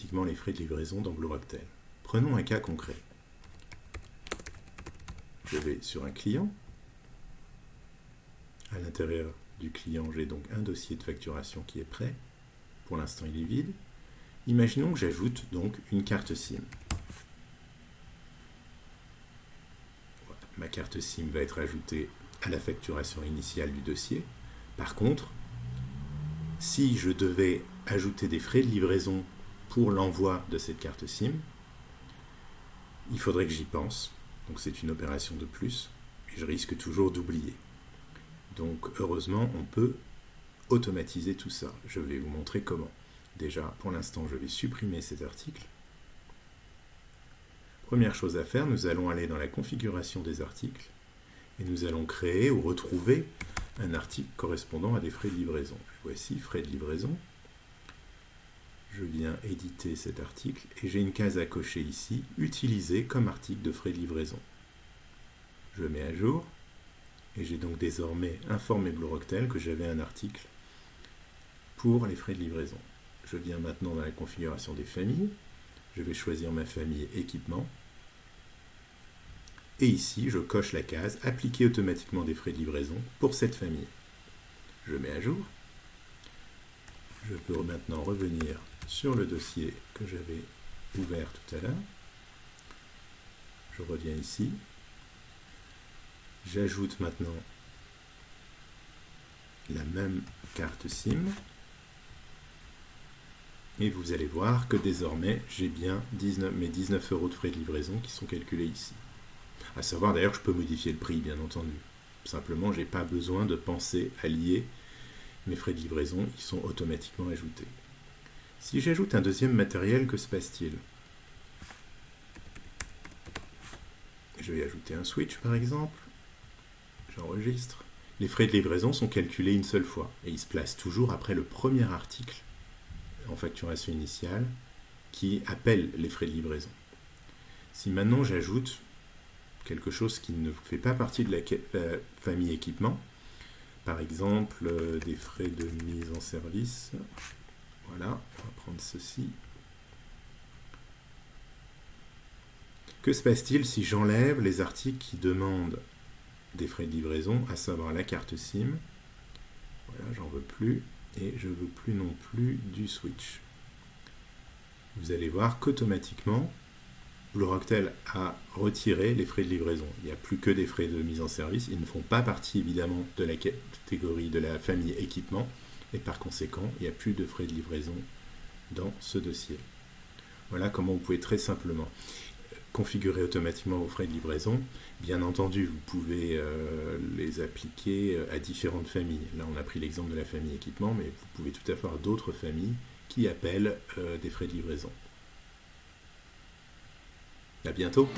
automatiquement les frais de livraison dans BlueRoctel. Prenons un cas concret. Je vais sur un client. À l'intérieur du client, j'ai donc un dossier de facturation qui est prêt. Pour l'instant, il est vide. Imaginons que j'ajoute donc une carte SIM. Voilà. Ma carte SIM va être ajoutée à la facturation initiale du dossier. Par contre, si je devais ajouter des frais de livraison pour l'envoi de cette carte SIM, il faudrait que j'y pense. Donc c'est une opération de plus et je risque toujours d'oublier. Donc heureusement, on peut automatiser tout ça. Je vais vous montrer comment. Déjà, pour l'instant, je vais supprimer cet article. Première chose à faire, nous allons aller dans la configuration des articles et nous allons créer ou retrouver un article correspondant à des frais de livraison. Voici, frais de livraison. Je viens éditer cet article et j'ai une case à cocher ici, utiliser comme article de frais de livraison. Je mets à jour et j'ai donc désormais informé BlueRoctel que j'avais un article pour les frais de livraison. Je viens maintenant dans la configuration des familles, je vais choisir ma famille équipement et ici je coche la case appliquer automatiquement des frais de livraison pour cette famille. Je mets à jour. Je peux maintenant revenir sur le dossier que j'avais ouvert tout à l'heure. Je reviens ici. J'ajoute maintenant la même carte SIM. Et vous allez voir que désormais, j'ai bien mes 19 € de frais de livraison qui sont calculés ici. À savoir d'ailleurs que je peux modifier le prix, bien entendu. Simplement, je n'ai pas besoin de penser à lier mes frais de livraison, ils sont automatiquement ajoutés. Si j'ajoute un deuxième matériel, que se passe-t-il? Je vais ajouter un switch par exemple. J'enregistre. Les frais de livraison sont calculés une seule fois et ils se placent toujours après le premier article en facturation initiale qui appelle les frais de livraison. Si maintenant j'ajoute quelque chose qui ne fait pas partie de la famille équipement, par exemple des frais de mise en service, voilà, on va prendre ceci. Que se passe-t-il si j'enlève les articles qui demandent des frais de livraison, à savoir la carte SIM? Voilà, j'en veux plus. Et je ne veux plus non plus du switch. Vous allez voir qu'automatiquement, BlueRoctel a retiré les frais de livraison. Il n'y a plus que des frais de mise en service. Ils ne font pas partie évidemment de la catégorie de la famille équipement. Et par conséquent, il n'y a plus de frais de livraison dans ce dossier. Voilà comment vous pouvez très simplement configurer automatiquement vos frais de livraison. Bien entendu, vous pouvez les appliquer à différentes familles. Là, on a pris l'exemple de la famille équipement, mais vous pouvez tout à fait avoir d'autres familles qui appellent des frais de livraison. À bientôt!